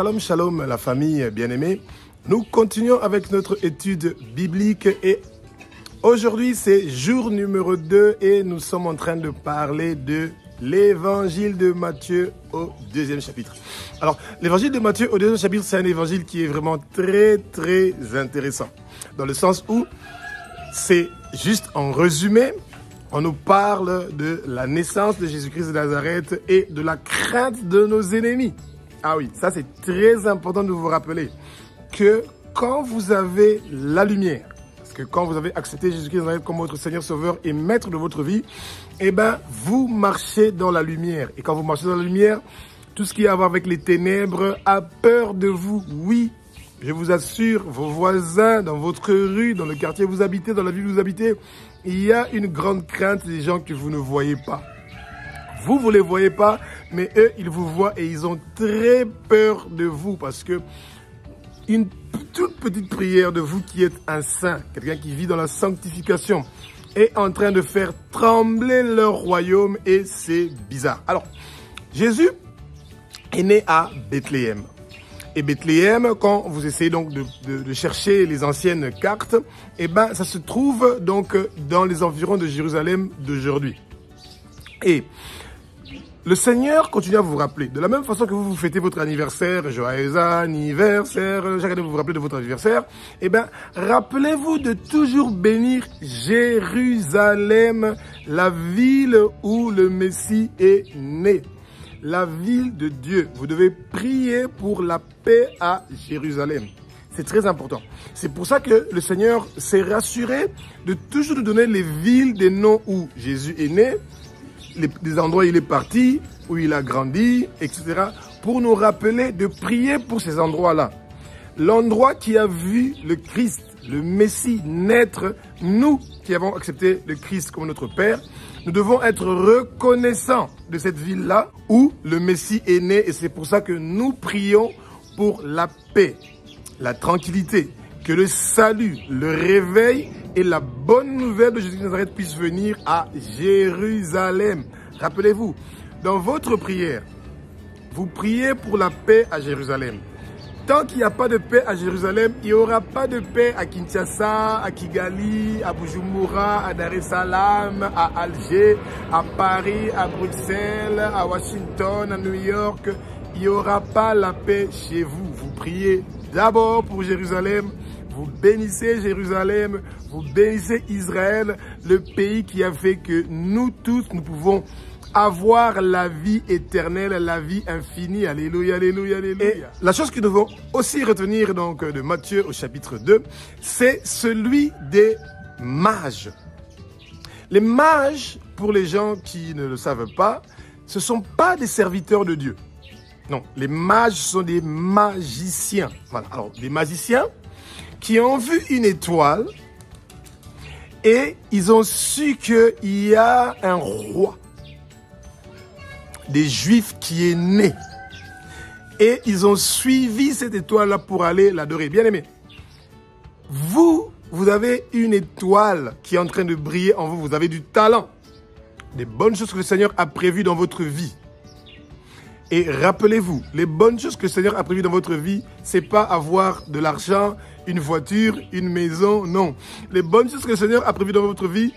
Shalom, shalom la famille bien-aimée. Nous continuons avec notre étude biblique et aujourd'hui c'est jour numéro 2 et nous sommes en train de parler de l'évangile de Matthieu au 2e chapitre. Alors l'évangile de Matthieu au 2e chapitre, c'est un évangile qui est vraiment très intéressant. Dans le sens où c'est juste en résumé, on nous parle de la naissance de Jésus-Christ de Nazareth et de la crainte de nos ennemis. Ah oui, ça c'est très important de vous rappeler que quand vous avez la lumière, parce que quand vous avez accepté Jésus-Christ de Nazareth comme votre Seigneur Sauveur et Maître de votre vie, eh ben vous marchez dans la lumière. Et quand vous marchez dans la lumière, tout ce qui a à voir avec les ténèbres a peur de vous. Oui, je vous assure, vos voisins, dans votre rue, dans le quartier où vous habitez, dans la ville où vous habitez, il y a une grande crainte des gens que vous ne voyez pas. Vous, vous ne les voyez pas, mais eux, ils vous voient et ils ont très peur de vous parce que une toute petite prière de vous qui êtes un saint, quelqu'un qui vit dans la sanctification, est en train de faire trembler leur royaume et c'est bizarre. Alors, Jésus est né à Bethléem. Et Bethléem, quand vous essayez donc de chercher les anciennes cartes, eh ben, ça se trouve donc dans les environs de Jérusalem d'aujourd'hui. Et le Seigneur continue à vous rappeler, de la même façon que vous fêtez votre anniversaire, joyeux anniversaire, chaque année vous vous rappelez de votre anniversaire, eh bien, rappelez-vous de toujours bénir Jérusalem, la ville où le Messie est né. La ville de Dieu. Vous devez prier pour la paix à Jérusalem. C'est très important. C'est pour ça que le Seigneur s'est rassuré de toujours nous donner les villes, des noms où Jésus est né, les endroits où il est parti, où il a grandi, etc. pour nous rappeler de prier pour ces endroits-là. L'endroit qui a vu le Christ, le Messie naître, nous qui avons accepté le Christ comme notre Père, nous devons être reconnaissants de cette ville-là où le Messie est né et c'est pour ça que nous prions pour la paix, la tranquillité, que le salut, le réveil et la bonne nouvelle de Jésus de Nazareth puissent venir à Jérusalem. Rappelez-vous, dans votre prière, vous priez pour la paix à Jérusalem. Tant qu'il n'y a pas de paix à Jérusalem, il n'y aura pas de paix à Kinshasa, à Kigali, à Bujumbura, à Dar es Salaam, à Alger, à Paris, à Bruxelles, à Washington, à New York. Il n'y aura pas la paix chez vous. Vous priez d'abord pour Jérusalem. Vous bénissez Jérusalem, vous bénissez Israël, le pays qui a fait que nous tous, nous pouvons avoir la vie éternelle, la vie infinie. Alléluia, alléluia, alléluia. Et la chose que nous devons aussi retenir donc de Matthieu au chapitre 2, c'est celui des mages. Les mages, pour les gens qui ne le savent pas, ce ne sont pas des serviteurs de Dieu. Non, les mages sont des magiciens. Voilà. Alors, des magiciens qui ont vu une étoile et ils ont su qu'il y a un roi des Juifs qui est né. Et ils ont suivi cette étoile-là pour aller l'adorer. Bien aimé, vous avez une étoile qui est en train de briller en vous. Vous avez du talent, des bonnes choses que le Seigneur a prévues dans votre vie. Et rappelez-vous, les bonnes choses que le Seigneur a prévues dans votre vie, c'est pas avoir de l'argent, une voiture, une maison, non. Les bonnes choses que le Seigneur a prévues dans votre vie,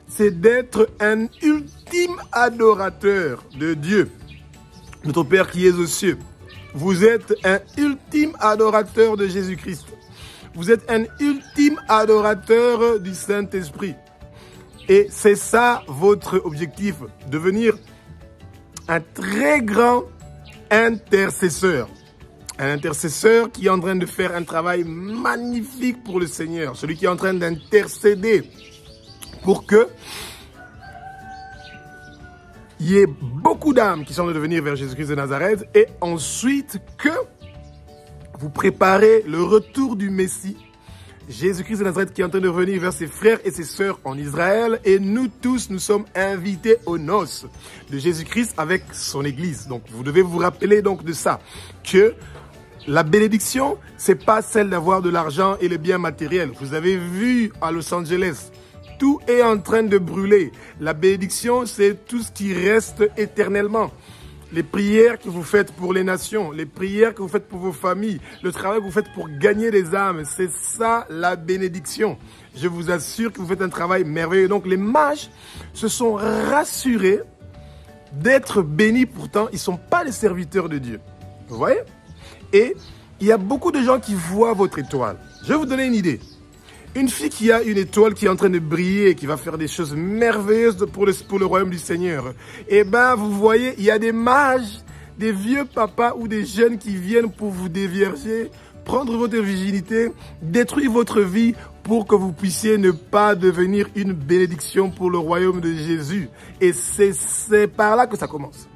c'est d'être un ultime adorateur de Dieu, notre Père qui est aux cieux. Vous êtes un ultime adorateur de Jésus-Christ. Vous êtes un ultime adorateur du Saint-Esprit. Et c'est ça votre objectif, devenir un très grand intercesseur. Un intercesseur qui est en train de faire un travail magnifique pour le Seigneur. Celui qui est en train d'intercéder pour que il y ait beaucoup d'âmes qui sont en train de venir vers Jésus-Christ de Nazareth et ensuite que vous préparez le retour du Messie, Jésus-Christ de Nazareth qui est en train de venir vers ses frères et ses sœurs en Israël et nous tous, nous sommes invités aux noces de Jésus-Christ avec son Église. Donc vous devez vous rappeler donc de ça, que la bénédiction, c'est pas celle d'avoir de l'argent et les biens matériels. Vous avez vu à Los Angeles, tout est en train de brûler. La bénédiction, c'est tout ce qui reste éternellement. les prières que vous faites pour les nations, les prières que vous faites pour vos familles, le travail que vous faites pour gagner des âmes. C'est ça la bénédiction. Je vous assure que vous faites un travail merveilleux. Donc les mages se sont rassurés d'être bénis. Pourtant, ils ne sont pas les serviteurs de Dieu. Vous voyez? Et il y a beaucoup de gens qui voient votre étoile. Je vais vous donner une idée. Une fille qui a une étoile qui est en train de briller, qui va faire des choses merveilleuses pour le royaume du Seigneur. Eh bien, vous voyez, il y a des mages, des vieux papas ou des jeunes qui viennent pour vous dévierger, prendre votre virginité, détruire votre vie pour que vous puissiez ne pas devenir une bénédiction pour le royaume de Jésus. Et c'est par là que ça commence.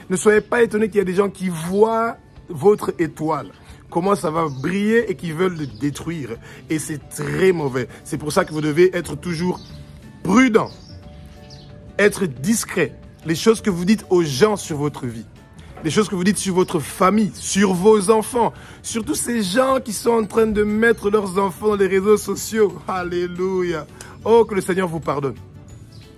Ne soyez pas étonnés qu'il y a des gens qui voient votre étoile, comment ça va briller et qui veulent le détruire. Et c'est très mauvais. C'est pour ça que vous devez être toujours prudent, être discret. Les choses que vous dites aux gens sur votre vie, les choses que vous dites sur votre famille, sur vos enfants, surtout ces gens qui sont en train de mettre leurs enfants dans les réseaux sociaux. Alléluia. Oh, que le Seigneur vous pardonne.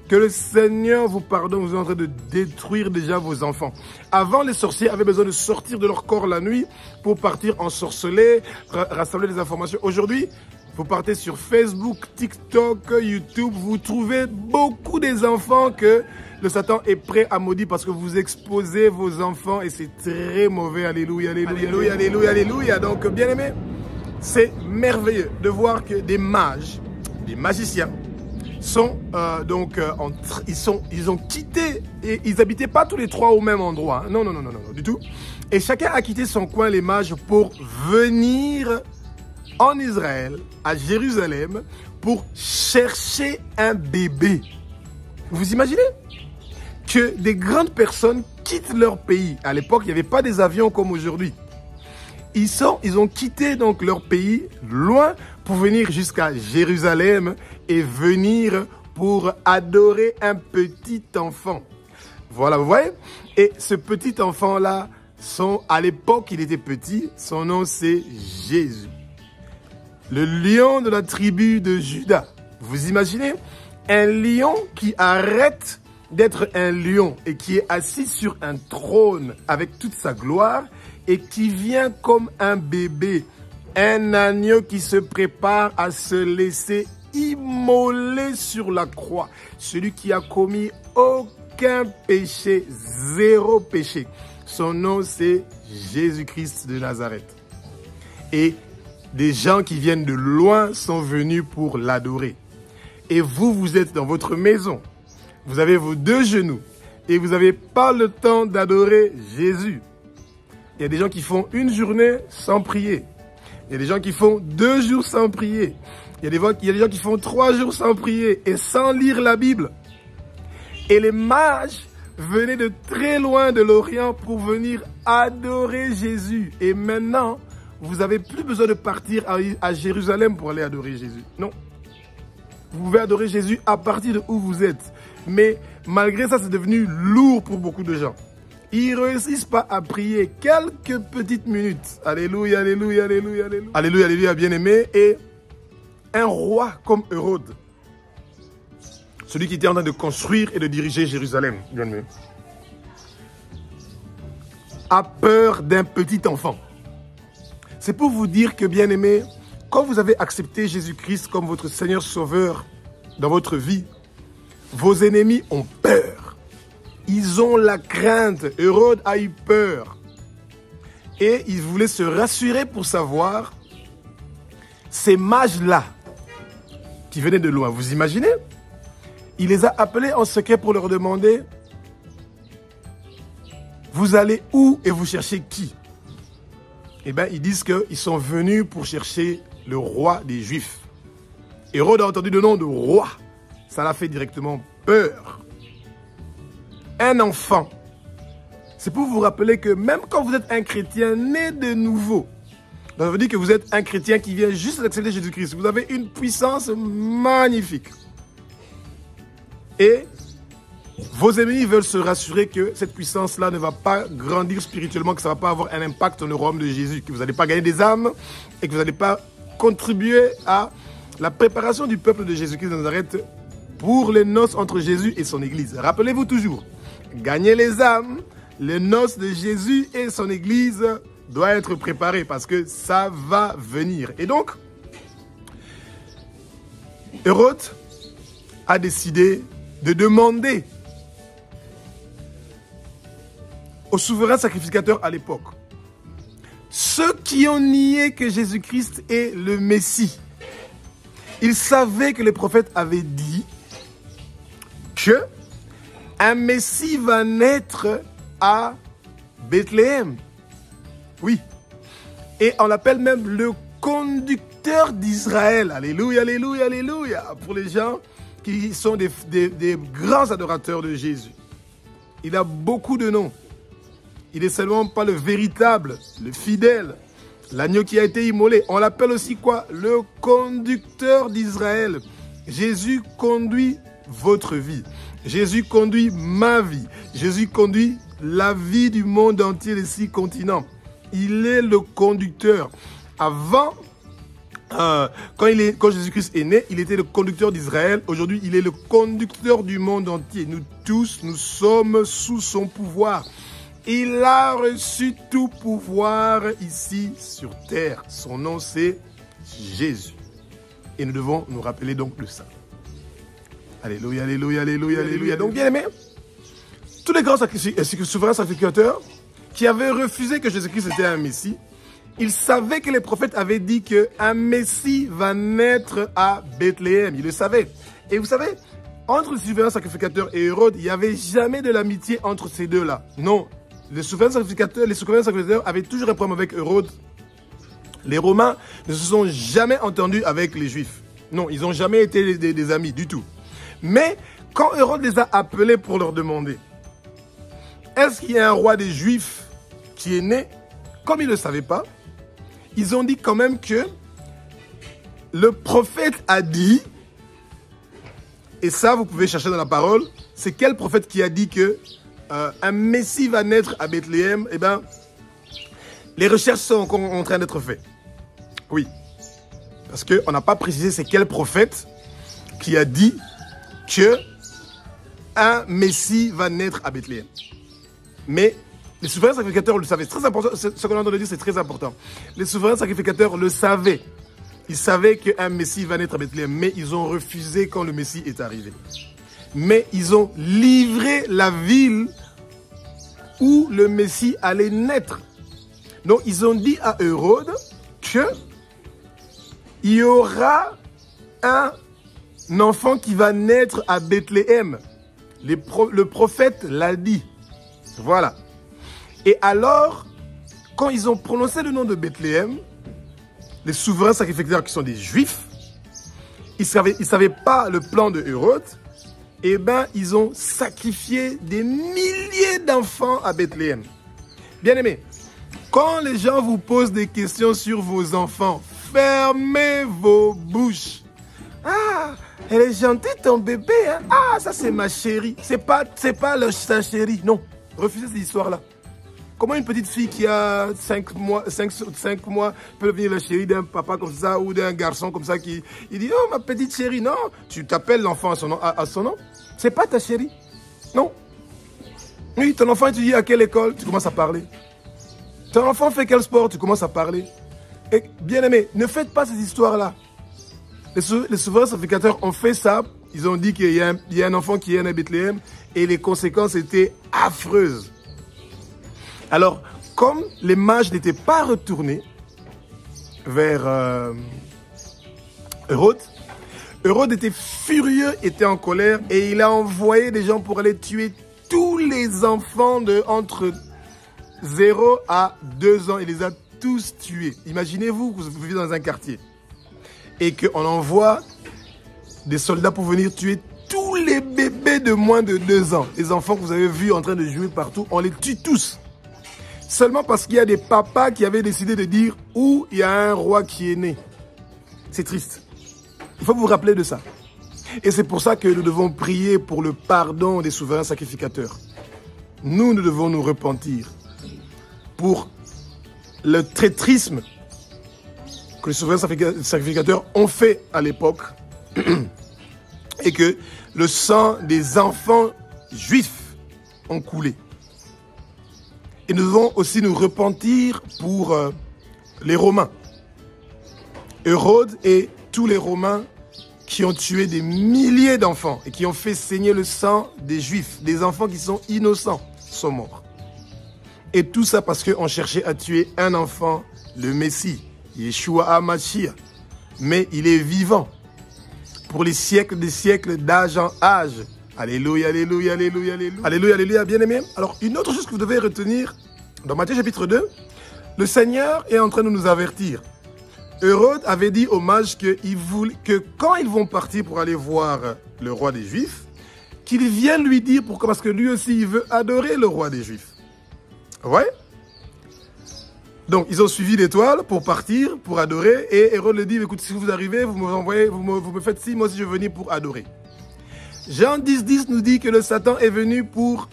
Que le Seigneur vous pardonne, vous êtes en train de détruire déjà vos enfants. Avant, les sorciers avaient besoin de sortir de leur corps la nuit pour partir ensorceler, rassembler des informations. Aujourd'hui, vous partez sur Facebook, TikTok, YouTube, vous trouvez beaucoup des enfants que le Satan est prêt à maudire parce que vous exposez vos enfants et c'est très mauvais. Alléluia, alléluia, alléluia, alléluia, alléluia. Donc, bien aimé, c'est merveilleux de voir que des mages, des magiciens, ils ont quitté et ils n'habitaient pas tous les trois au même endroit. Non, non, non, non, non, du tout. Et chacun a quitté son coin, les mages, pour venir en Israël, à Jérusalem, pour chercher un bébé. Vous imaginez que des grandes personnes quittent leur pays. À l'époque, il n'y avait pas des avions comme aujourd'hui. Ils ont quitté donc leur pays loin pour venir jusqu'à Jérusalem et venir pour adorer un petit enfant. Voilà, vous voyez? Et ce petit enfant-là, à l'époque, il était petit, son nom c'est Jésus. Le lion de la tribu de Juda. Vous imaginez? Un lion qui arrête d'être un lion et qui est assis sur un trône avec toute sa gloire et qui vient comme un bébé, un agneau qui se prépare à se laisser immoler sur la croix. Celui qui a commis aucun péché, zéro péché. Son nom c'est Jésus-Christ de Nazareth. Et des gens qui viennent de loin sont venus pour l'adorer. Et vous êtes dans votre maison. Vous avez vos deux genoux et vous n'avez pas le temps d'adorer Jésus. Il y a des gens qui font une journée sans prier. Il y a des gens qui font 2 jours sans prier. Il y a des gens qui font 3 jours sans prier et sans lire la Bible. Et les mages venaient de très loin de l'Orient pour venir adorer Jésus. Et maintenant, vous n'avez plus besoin de partir à Jérusalem pour aller adorer Jésus. Non. Vous pouvez adorer Jésus à partir de où vous êtes. Mais malgré ça, c'est devenu lourd pour beaucoup de gens. Ils ne réussissent pas à prier quelques petites minutes. Alléluia, alléluia, alléluia, alléluia. Alléluia, alléluia, bien-aimé. Et un roi comme Hérode, celui qui était en train de construire et de diriger Jérusalem, bien-aimé, a peur d'un petit enfant. C'est pour vous dire que, bien-aimé, quand vous avez accepté Jésus-Christ comme votre Seigneur Sauveur dans votre vie, vos ennemis ont peur. Ils ont la crainte. Hérode a eu peur. Et il voulait se rassurer pour savoir ces mages-là qui venaient de loin. Vous imaginez? Il les a appelés en secret pour leur demander: vous allez où et vous cherchez qui? Eh bien, ils disent qu'ils sont venus pour chercher le roi des Juifs. Hérode a entendu le nom de roi. Ça l'a fait directement peur. Un enfant. C'est pour vous rappeler que même quand vous êtes un chrétien né de nouveau, ça veut dire que vous êtes un chrétien qui vient juste d'accepter Jésus-Christ. Vous avez une puissance magnifique. Et vos ennemis veulent se rassurer que cette puissance-là ne va pas grandir spirituellement, que ça ne va pas avoir un impact dans le royaume de Jésus, que vous n'allez pas gagner des âmes et que vous n'allez pas contribuer à la préparation du peuple de Jésus-Christ de Nazareth pour les noces entre Jésus et son Église. Rappelez-vous toujours, gagner les âmes, les noces de Jésus et son église doivent être préparées parce que ça va venir. Et donc, Hérode a décidé de demander au souverain sacrificateur à l'époque, ceux qui ont nié que Jésus-Christ est le Messie, ils savaient que les prophètes avaient dit que un Messie va naître à Bethléem. Oui. Et on l'appelle même le conducteur d'Israël. Alléluia, alléluia, alléluia. Pour les gens qui sont des grands adorateurs de Jésus. Il a beaucoup de noms. Il n'est seulement pas le véritable, le fidèle, l'agneau qui a été immolé. On l'appelle aussi quoi? Le conducteur d'Israël. Jésus conduit votre vie. Jésus conduit ma vie. Jésus conduit la vie du monde entier, les 6 continents. Il est le conducteur. Avant, quand Jésus-Christ est né, il était le conducteur d'Israël. Aujourd'hui, il est le conducteur du monde entier. Nous tous, nous sommes sous son pouvoir. Il a reçu tout pouvoir ici sur terre. Son nom, c'est Jésus. Et nous devons nous rappeler donc de ça. Alléluia, alléluia, alléluia, alléluia. Donc, bien aimé, tous les grands souverains sacrificateurs qui avaient refusé que Jésus-Christ était un Messie, ils savaient que les prophètes avaient dit qu'un Messie va naître à Bethléem. Ils le savaient. Et vous savez, entre le souverain sacrificateur et Hérode, il n'y avait jamais de l'amitié entre ces deux-là. Non. Les souverains sacrificateurs avaient toujours un problème avec Hérode. Les Romains ne se sont jamais entendus avec les Juifs. Non, ils n'ont jamais été des amis du tout. Mais quand Hérode les a appelés pour leur demander, est-ce qu'il y a un roi des Juifs qui est né? Comme ils ne le savaient pas, ils ont dit quand même que le prophète a dit, et ça vous pouvez chercher dans la parole, c'est quel prophète qui a dit que un Messie va naître à Bethléem? Eh bien, les recherches sont encore en train d'être faites. Oui. Parce qu'on n'a pas précisé c'est quel prophète qui a dit que un Messie va naître à Bethléem. Mais les souverains sacrificateurs le savaient. C'est très important. Ce qu'on est en train de dire, c'est très important. Les souverains sacrificateurs le savaient. Ils savaient qu'un Messie va naître à Bethléem, mais ils ont refusé quand le Messie est arrivé. Mais ils ont livré la ville où le Messie allait naître. Donc, ils ont dit à Hérode qu'il y aura un enfant qui va naître à Bethléem. Le prophète l'a dit. Voilà. Et alors, quand ils ont prononcé le nom de Bethléem, les souverains sacrificateurs qui sont des Juifs, ils savaient pas le plan de Hérode. Eh bien, ils ont sacrifié des milliers d'enfants à Bethléem. Bien aimé, quand les gens vous posent des questions sur vos enfants, fermez vos bouches. Ah, elle est gentille ton bébé, hein? Ah, ça c'est ma chérie. C'est pas sa chérie. Non, refusez cette histoire-là. Comment une petite fille qui a 5 mois peut devenir la chérie d'un papa comme ça ou d'un garçon comme ça qui il dit oh ma petite chérie? Non, tu t'appelles l'enfant à son nom. C'est pas ta chérie. Non. Oui, ton enfant étudie à quelle école? Tu commences à parler. Ton enfant fait quel sport? Tu commences à parler. Et bien aimé, ne faites pas ces histoires-là. Les souverains sacrificateurs ont fait ça. Ils ont dit qu'il y a un enfant qui est né à Bethléem et les conséquences étaient affreuses. Alors, comme les mages n'étaient pas retournés vers Hérode, Hérode était furieux, était en colère et il a envoyé des gens pour aller tuer tous les enfants entre 0 à 2 ans. Il les a tous tués. Imaginez-vous que vous vivez dans un quartier et qu'on envoie des soldats pour venir tuer tous les bébés de moins de 2 ans. Les enfants que vous avez vus en train de jouer partout, on les tue tous. Seulement parce qu'il y a des papas qui avaient décidé de dire où il y a un roi qui est né. C'est triste. Il faut vous rappeler de ça. Et c'est pour ça que nous devons prier pour le pardon des souverains sacrificateurs. Nous devons nous repentir pour le traîtrisme que les souverains sacrificateurs ont fait à l'époque et que le sang des enfants juifs ont coulé. Et nous devons aussi nous repentir pour les Romains. Hérode et tous les Romains qui ont tué des milliers d'enfants et qui ont fait saigner le sang des Juifs. Des enfants qui sont innocents sont morts. Et tout ça parce qu'on cherchait à tuer un enfant, le Messie, Yeshua HaMashiach. Mais il est vivant pour les siècles des siècles, d'âge en âge. Alléluia, alléluia, alléluia, alléluia. Alléluia, alléluia, bien-aimés. Alors, une autre chose que vous devez retenir, dans Matthieu chapitre 2, le Seigneur est en train de nous avertir. Hérode avait dit aux mages que quand ils vont partir pour aller voir le roi des Juifs, qu'ils viennent lui dire pourquoi, parce que lui aussi, il veut adorer le roi des Juifs. Ouais? Donc, ils ont suivi l'étoile pour partir, pour adorer, et Hérode lui dit, écoute, si vous arrivez, vous me envoyez, vous me faites signe, moi aussi je veux venir pour adorer. Jean 10,10 nous dit que le Satan est venu pour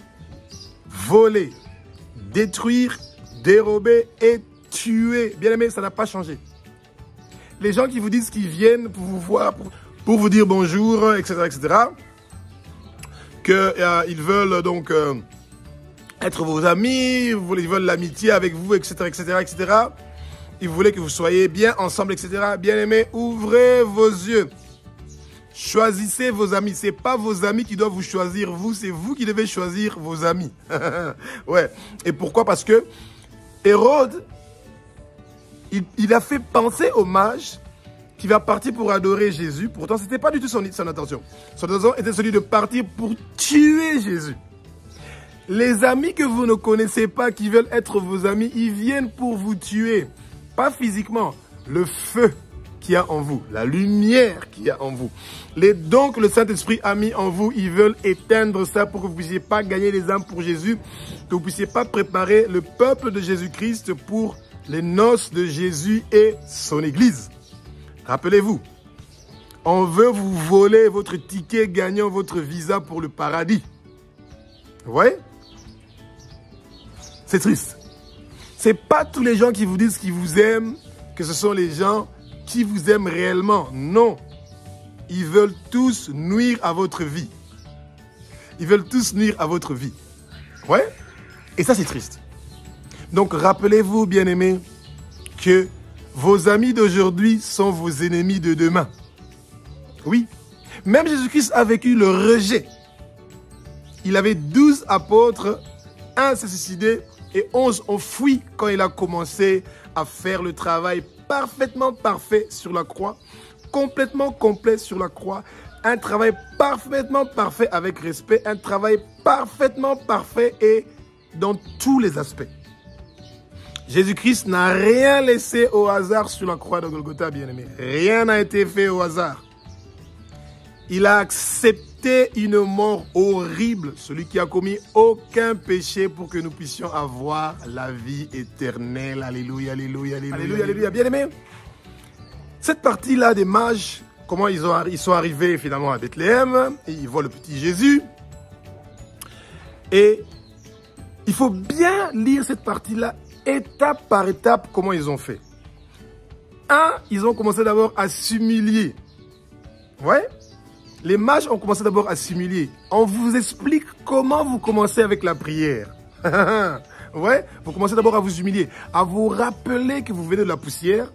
voler, détruire, dérober et tuer. Bien aimé, ça n'a pas changé. Les gens qui vous disent qu'ils viennent pour vous voir, pour vous dire bonjour, etc., qu'ils veulent donc être vos amis, ils veulent l'amitié avec vous, etc., Ils voulaient que vous soyez bien ensemble, etc. Bien aimé, ouvrez vos yeux. Choisissez vos amis. Ce n'est pas vos amis qui doivent vous choisir, vous. C'est vous qui devez choisir vos amis. Ouais. Et pourquoi? Parce que Hérode, il a fait penser au mage qui va partir pour adorer Jésus. Pourtant, ce n'était pas du tout son intention. Son intention était celui de partir pour tuer Jésus. Les amis que vous ne connaissez pas, qui veulent être vos amis, ils viennent pour vous tuer. Pas physiquement. Le feu qu'il y a en vous, la lumière qu'il y a en vous. Les dons que le Saint-Esprit a mis en vous, ils veulent éteindre ça pour que vous ne puissiez pas gagner les âmes pour Jésus, que vous ne puissiez pas préparer le peuple de Jésus-Christ pour les noces de Jésus et son Église. Rappelez-vous, on veut vous voler votre ticket gagnant, votre visa pour le paradis. Vous voyez? C'est triste. Ce n'est pas tous les gens qui vous disent qu'ils vous aiment, que ce sont les gens qui vous aiment réellement. Non. Ils veulent tous nuire à votre vie. Ils veulent tous nuire à votre vie. Ouais? Et ça, c'est triste. Donc, rappelez-vous, bien-aimés, que vos amis d'aujourd'hui sont vos ennemis de demain. Oui. Même Jésus-Christ a vécu le rejet. Il avait 12 apôtres, 1 s'est suicidé et 11 ont fui quand il a commencé à faire le travail parfaitement parfait sur la croix, complètement complet sur la croix, un travail parfaitement parfait avec respect, un travail parfaitement parfait et dans tous les aspects. Jésus-Christ n'a rien laissé au hasard sur la croix de Golgotha, bien-aimé. Rien n'a été fait au hasard. Il a accepté une mort horrible, celui qui a commis aucun péché pour que nous puissions avoir la vie éternelle. Alléluia, alléluia, alléluia. Alléluia, alléluia. Bien-aimé, cette partie-là des mages, comment ils sont arrivés finalement à Bethléem, et ils voient le petit Jésus. Et il faut bien lire cette partie-là, étape par étape, comment ils ont fait. Ils ont commencé d'abord à s'humilier. Ouais? Les mages ont commencé d'abord à s'humilier. On vous explique comment vous commencez avec la prière. Ouais, vous commencez d'abord à vous humilier, à vous rappeler que vous venez de la poussière.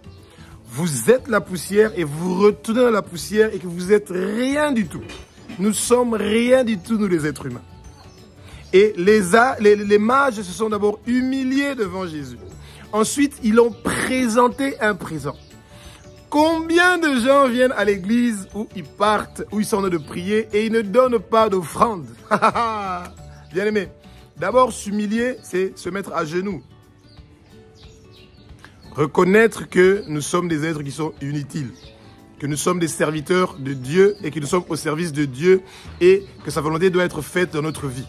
Vous êtes la poussière et vous retournez dans la poussière et que vous êtes rien du tout. Nous sommes rien du tout, nous les êtres humains. Et les mages se sont d'abord humiliés devant Jésus. Ensuite, ils ont présenté un présent. Combien de gens viennent à l'église où ils partent, où ils sont en train de prier et ils ne donnent pas d'offrande? Bien aimé, d'abord s'humilier, c'est se mettre à genoux. Reconnaître que nous sommes des êtres qui sont inutiles, que nous sommes des serviteurs de Dieu et que nous sommes au service de Dieu et que sa volonté doit être faite dans notre vie.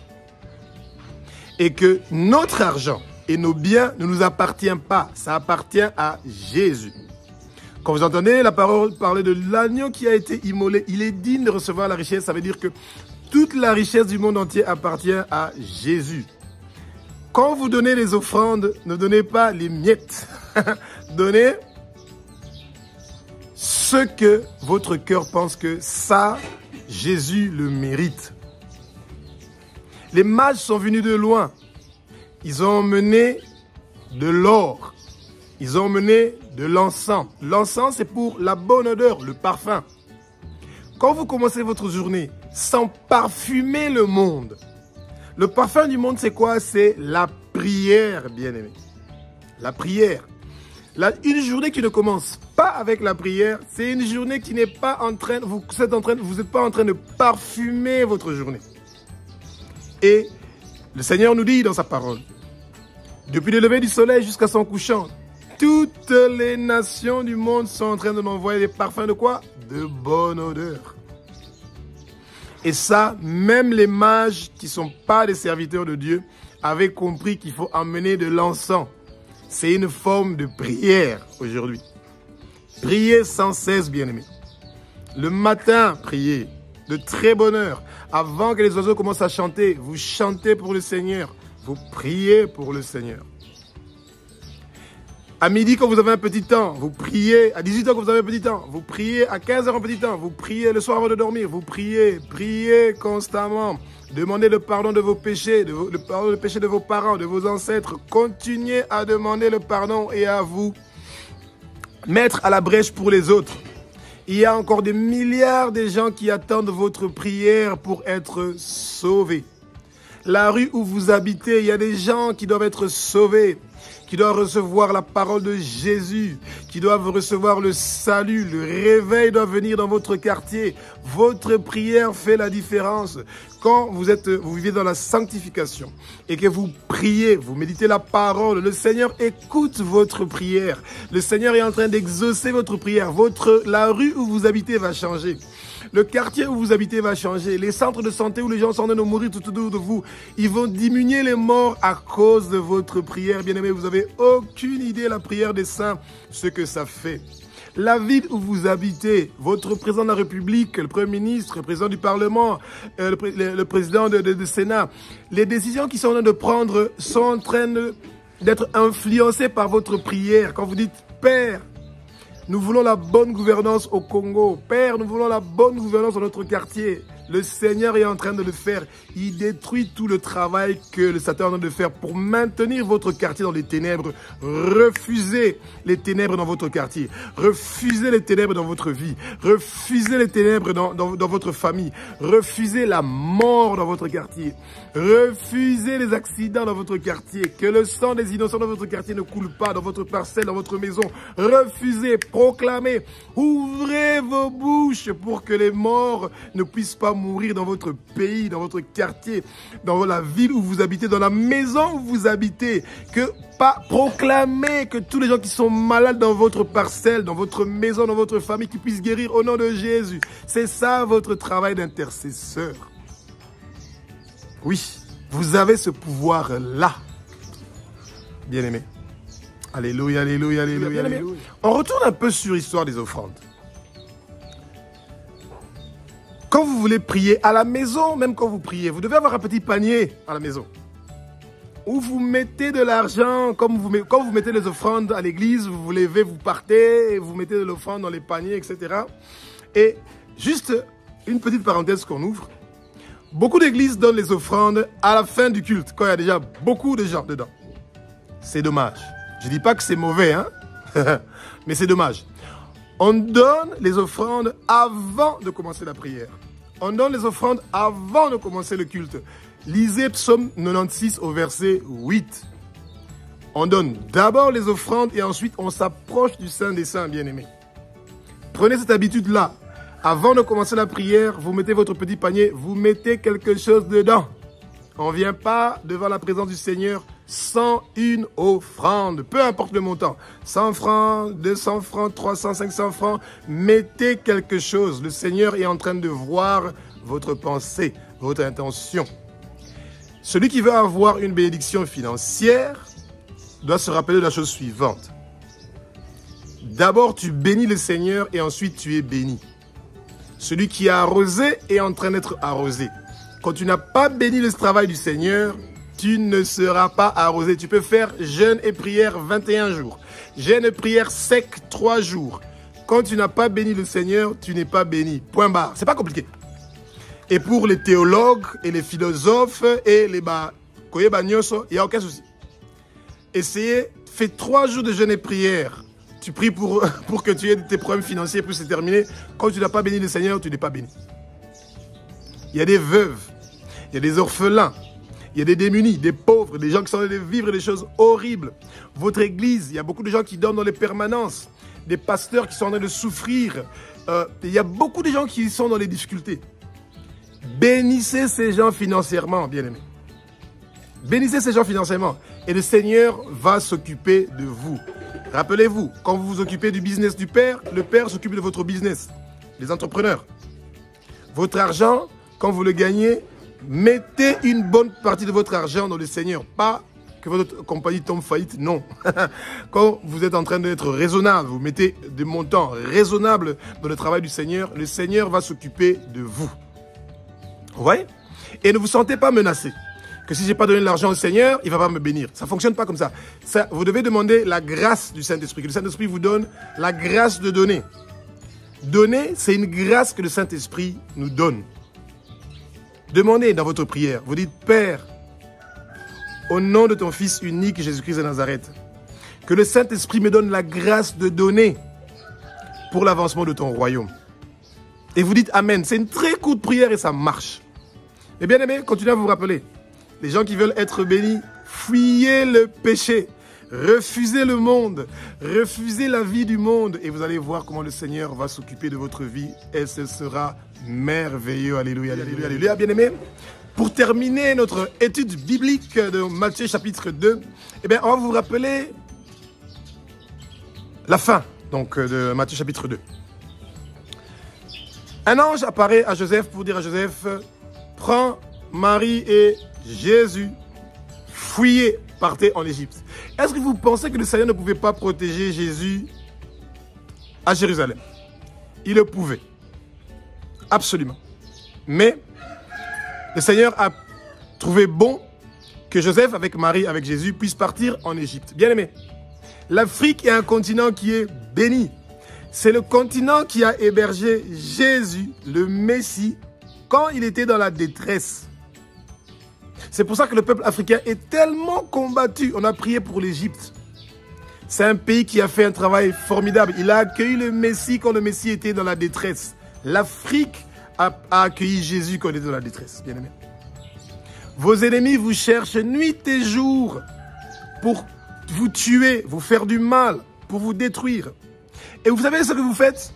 Et que notre argent et nos biens ne nous appartiennent pas, ça appartient à Jésus. Quand vous entendez la parole parler de l'agneau qui a été immolé, il est digne de recevoir la richesse. Ça veut dire que toute la richesse du monde entier appartient à Jésus. Quand vous donnez les offrandes, ne donnez pas les miettes. Donnez ce que votre cœur pense que ça, Jésus le mérite. Les mages sont venus de loin. ils ont emmené de l'or. Ils ont emmené de l'encens. L'encens, c'est pour la bonne odeur, le parfum. Quand vous commencez votre journée sans parfumer le monde, le parfum du monde, c'est quoi? C'est la prière, bien-aimé. La prière. Une journée qui ne commence pas avec la prière, c'est une journée qui n'est pas en train, vous n'êtes pas en train de parfumer votre journée. Et le Seigneur nous dit dans sa parole, depuis le lever du soleil jusqu'à son couchant, toutes les nations du monde sont en train de m'envoyer des parfums de quoi? De bonne odeur. Et ça, même les mages qui ne sont pas des serviteurs de Dieu avaient compris qu'il faut emmener de l'encens. C'est une forme de prière aujourd'hui. Priez sans cesse, bien-aimés. Le matin, priez de très bonne heure. Avant que les oiseaux commencent à chanter, vous chantez pour le Seigneur. Vous priez pour le Seigneur. À midi, quand vous avez un petit temps, vous priez. À 18h, quand vous avez un petit temps, vous priez. À 15h, un petit temps, vous priez le soir avant de dormir. Vous priez. Priez constamment. Demandez le pardon de vos péchés, le pardon des péchés de vos parents, de vos ancêtres. Continuez à demander le pardon et à vous mettre à la brèche pour les autres. Il y a encore des milliards de gens qui attendent votre prière pour être sauvés. La rue où vous habitez, il y a des gens qui doivent être sauvés, qui doivent recevoir la parole de Jésus, qui doivent recevoir le salut, le réveil doit venir dans votre quartier. Votre prière fait la différence. Quand vous vivez dans la sanctification et que vous priez, vous méditez la parole, le Seigneur écoute votre prière. Le Seigneur est en train d'exaucer votre prière. La rue où vous habitez va changer. Le quartier où vous habitez va changer. Les centres de santé où les gens sont en train de mourir tout autour de vous, ils vont diminuer les morts à cause de votre prière. Bien-aimés, vous n'avez aucune idée, la prière des saints, ce que ça fait. La ville où vous habitez, votre président de la République, le Premier ministre, le président du Parlement, le président du Sénat, les décisions qu'ils sont en train de prendre sont en train d'être influencées par votre prière. Quand vous dites « Père », nous voulons la bonne gouvernance au Congo. Père, nous voulons la bonne gouvernance dans notre quartier. Le Seigneur est en train de le faire. Il détruit tout le travail que le Satan est en train de faire pour maintenir votre quartier dans les ténèbres. Refusez les ténèbres dans votre quartier. Refusez les ténèbres dans votre vie. Refusez les ténèbres dans votre famille. Refusez la mort dans votre quartier. Refusez les accidents dans votre quartier. Que le sang des innocents dans votre quartier ne coule pas dans votre parcelle, dans votre maison. Refusez, proclamez. Ouvrez vos bouches pour que les morts ne puissent pas mourir dans votre pays, dans votre quartier, dans la ville où vous habitez, dans la maison où vous habitez. Proclamez que tous les gens qui sont malades dans votre parcelle, dans votre maison, dans votre famille, qui puissent guérir au nom de Jésus. C'est ça votre travail d'intercesseur. Oui, vous avez ce pouvoir-là. Bien-aimé. Alléluia, alléluia, alléluia, alléluia. On retourne un peu sur l'histoire des offrandes. Quand vous voulez prier à la maison, même quand vous priez, vous devez avoir un petit panier à la maison où vous mettez de l'argent, quand vous mettez les offrandes à l'église, vous vous levez, vous partez, et vous mettez de l'offrande dans les paniers, etc. Et juste une petite parenthèse qu'on ouvre. Beaucoup d'églises donnent les offrandes à la fin du culte, quand il y a déjà beaucoup de gens dedans. C'est dommage. Je ne dis pas que c'est mauvais, hein? Mais c'est dommage. On donne les offrandes avant de commencer la prière. On donne les offrandes avant de commencer le culte. Lisez Psaume 96 au verset 8. On donne d'abord les offrandes et ensuite on s'approche du Saint des Saints, bien-aimés. Prenez cette habitude-là. Avant de commencer la prière, vous mettez votre petit panier, vous mettez quelque chose dedans. On ne vient pas devant la présence du Seigneur sans une offrande, peu importe le montant. 100 francs, 200 francs, 300, 500 francs, mettez quelque chose. Le Seigneur est en train de voir votre pensée, votre intention. Celui qui veut avoir une bénédiction financière doit se rappeler de la chose suivante. D'abord, tu bénis le Seigneur et ensuite tu es béni. Celui qui a arrosé est en train d'être arrosé. Quand tu n'as pas béni le travail du Seigneur, tu ne seras pas arrosé. Tu peux faire jeûne et prière 21 jours. Jeûne et prière sec 3 jours. Quand tu n'as pas béni le Seigneur, tu n'es pas béni. Point barre. C'est pas compliqué. Et pour les théologues et les philosophes et les il n'y a aucun souci. fais 3 jours de jeûne et prière. Tu pries pour que tu aies tes problèmes financiers pour se terminer. Quand tu n'as pas béni le Seigneur, tu n'es pas béni. Il y a des veuves, il y a des orphelins, il y a des démunis, des pauvres, des gens qui sont en train de vivre des choses horribles. Votre église, il y a beaucoup de gens qui dorment dans les permanences, des pasteurs qui sont en train de souffrir. Il y a beaucoup de gens qui sont dans les difficultés. Bénissez ces gens financièrement, bien-aimés. Bénissez ces gens financièrement et le Seigneur va s'occuper de vous. Rappelez-vous, quand vous vous occupez du business du Père, le Père s'occupe de votre business. Les entrepreneurs. Votre argent, quand vous le gagnez, mettez une bonne partie de votre argent dans le Seigneur. Pas que votre compagnie tombe faillite, non. Quand vous êtes en train d'être raisonnable, vous mettez des montants raisonnables dans le travail du Seigneur, le Seigneur va s'occuper de vous. Vous voyez? Et ne vous sentez pas menacé. Que si je n'ai pas donné l'argent au Seigneur, il ne va pas me bénir. Ça ne fonctionne pas comme ça. Vous devez demander la grâce du Saint-Esprit. Que le Saint-Esprit vous donne la grâce de donner. Donner, c'est une grâce que le Saint-Esprit nous donne. Demandez dans votre prière. Vous dites, Père, au nom de ton Fils unique, Jésus-Christ de Nazareth, que le Saint-Esprit me donne la grâce de donner pour l'avancement de ton royaume. Et vous dites Amen. C'est une très courte prière et ça marche. Et bien aimé, continuez à vous rappeler. Les gens qui veulent être bénis, fuyez le péché. Refusez le monde. Refusez la vie du monde. Et vous allez voir comment le Seigneur va s'occuper de votre vie. Et ce sera merveilleux. Alléluia, alléluia, alléluia. Bien aimé, pour terminer notre étude biblique de Matthieu chapitre 2, eh bien, on va vous rappeler la fin donc, de Matthieu chapitre 2. Un ange apparaît à Joseph pour dire à Joseph, prends Marie et Jésus, fuyez, partez en Égypte. Est-ce que vous pensez que le Seigneur ne pouvait pas protéger Jésus à Jérusalem? Il le pouvait. Absolument. Mais le Seigneur a trouvé bon que Joseph, avec Marie, avec Jésus, puisse partir en Égypte. Bien aimé, l'Afrique est un continent qui est béni. C'est le continent qui a hébergé Jésus, le Messie, quand il était dans la détresse. C'est pour ça que le peuple africain est tellement combattu. On a prié pour l'Égypte. C'est un pays qui a fait un travail formidable. Il a accueilli le Messie quand le Messie était dans la détresse. L'Afrique a accueilli Jésus quand il était dans la détresse. Bien aimé. Vos ennemis vous cherchent nuit et jour pour vous tuer, vous faire du mal, pour vous détruire. Et vous savez ce que vous faites?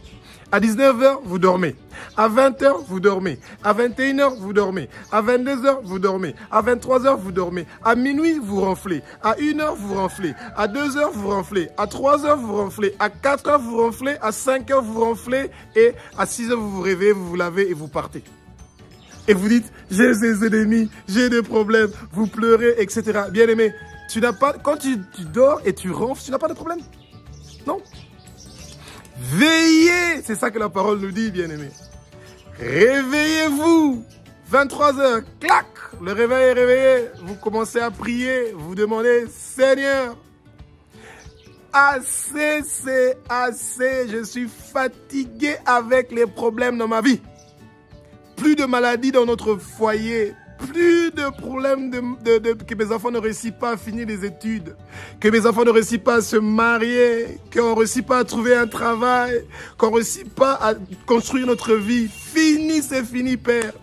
À 19h, vous dormez. À 20h, vous dormez. À 21h, vous dormez. À 22h, vous dormez. À 23h, vous dormez. À minuit, vous ronflez. À 1h, vous ronflez. À 2h, vous ronflez. À 3h, vous ronflez. À 4h, vous ronflez. À 5h, vous ronflez. Et à 6h, vous vous réveillez, vous vous lavez et vous partez. Et vous dites, j'ai des ennemis, j'ai des problèmes, vous pleurez, etc. Bien aimé, tu n'as pas, quand tu dors et tu ronfles, tu n'as pas de problème. Non. Veillez, c'est ça que la parole nous dit, bien-aimés. Réveillez-vous. 23h, clac, le réveil est réveillé. Vous commencez à prier, vous demandez, Seigneur, assez, c'est assez. Je suis fatigué avec les problèmes dans ma vie. Plus de maladies dans notre foyer. Plus de problèmes que mes enfants ne réussissent pas à finir les études, que mes enfants ne réussissent pas à se marier, qu'on ne réussit pas à trouver un travail, qu'on ne réussit pas à construire notre vie. Fini, c'est fini, Père.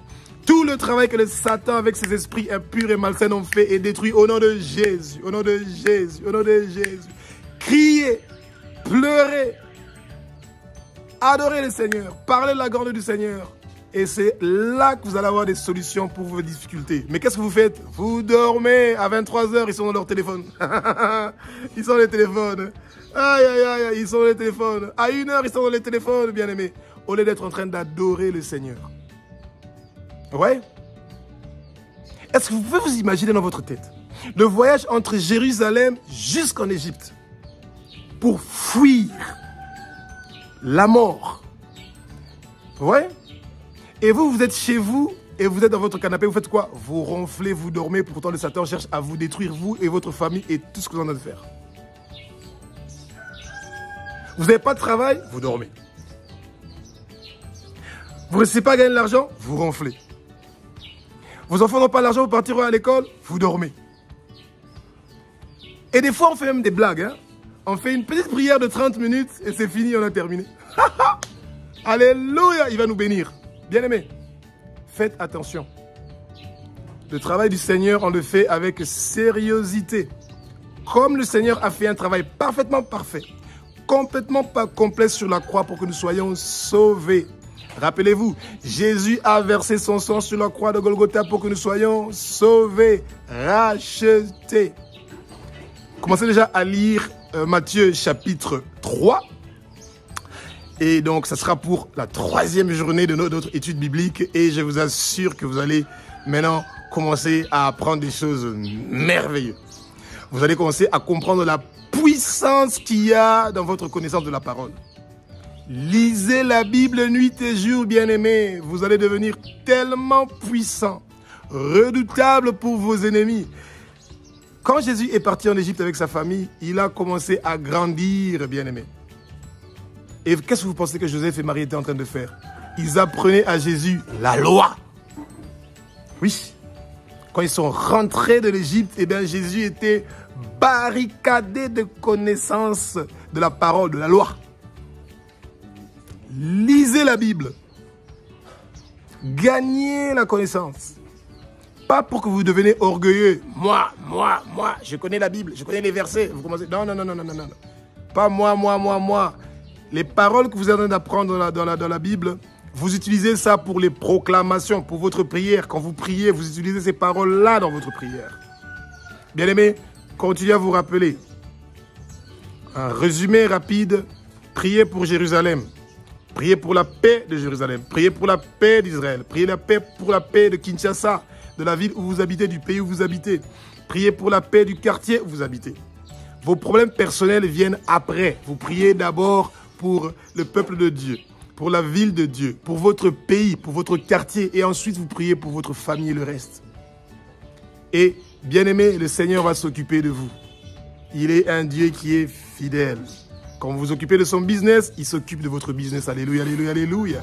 Tout le travail que le Satan avec ses esprits impurs et malsains ont fait est détruit au nom de Jésus, au nom de Jésus, au nom de Jésus. Criez, pleurez, adorez le Seigneur, parlez de la grandeur du Seigneur. Et c'est là que vous allez avoir des solutions pour vos difficultés. Mais qu'est-ce que vous faites? Vous dormez. À 23h, ils sont dans leur téléphone. Ils sont dans les téléphones. Aïe, aïe, aïe, ils sont dans les téléphones. À 1h, ils sont dans les téléphones, bien aimés. Au lieu d'être en train d'adorer le Seigneur. Ouais? Est-ce que vous pouvez vous imaginer dans votre tête le voyage entre Jérusalem jusqu'en Égypte pour fuir la mort? Ouais? Et vous, vous êtes chez vous et vous êtes dans votre canapé, vous faites quoi? Vous ronflez, vous dormez, pourtant le Satan cherche à vous détruire, vous et votre famille et tout ce que vous en avez à faire. Vous n'avez pas de travail? Vous dormez. Vous ne réussissez pas à gagner de l'argent? Vous ronflez. Vos enfants n'ont pas l'argent, vous partirez à l'école? Vous dormez. Et des fois, on fait même des blagues. Hein. On fait une petite prière de 30 minutes et c'est fini, on a terminé. Alléluia, il va nous bénir. Bien-aimés, faites attention. Le travail du Seigneur, on le fait avec sérieuxité. Comme le Seigneur a fait un travail parfaitement parfait, complètement pas complet sur la croix pour que nous soyons sauvés. Rappelez-vous, Jésus a versé son sang sur la croix de Golgotha pour que nous soyons sauvés, rachetés. Commencez déjà à lire Matthieu chapitre 3. Et donc, ça sera pour la 3e journée de notre étude biblique. Et je vous assure que vous allez maintenant commencer à apprendre des choses merveilleuses. Vous allez commencer à comprendre la puissance qu'il y a dans votre connaissance de la parole. Lisez la Bible nuit et jour, bien-aimés. Vous allez devenir tellement puissant, redoutable pour vos ennemis. Quand Jésus est parti en Égypte avec sa famille, il a commencé à grandir, bien-aimés. Et qu'est-ce que vous pensez que Joseph et Marie étaient en train de faire? Ils apprenaient à Jésus la loi. Oui. Quand ils sont rentrés de l'Égypte, eh bien, Jésus était barricadé de connaissances de la parole, de la loi. Lisez la Bible. Gagnez la connaissance. Pas pour que vous deveniez orgueilleux. Moi, je connais la Bible, je connais les versets. Vous commencez, non. Pas moi. Les paroles que vous êtes en train d'apprendre dans la Bible, vous utilisez ça pour les proclamations, pour votre prière. Quand vous priez, vous utilisez ces paroles-là dans votre prière. Bien-aimés, continuez à vous rappeler. Un résumé rapide. Priez pour Jérusalem. Priez pour la paix de Jérusalem. Priez pour la paix d'Israël. Priez pour la paix de Kinshasa, de la ville où vous habitez, du pays où vous habitez. Priez pour la paix du quartier où vous habitez. Vos problèmes personnels viennent après. Vous priez d'abord pour le peuple de Dieu, pour la ville de Dieu, pour votre pays, pour votre quartier. Et ensuite, vous priez pour votre famille et le reste. Et, bien-aimé, le Seigneur va s'occuper de vous. Il est un Dieu qui est fidèle. Quand vous vous occupez de son business, il s'occupe de votre business. Alléluia, alléluia, alléluia.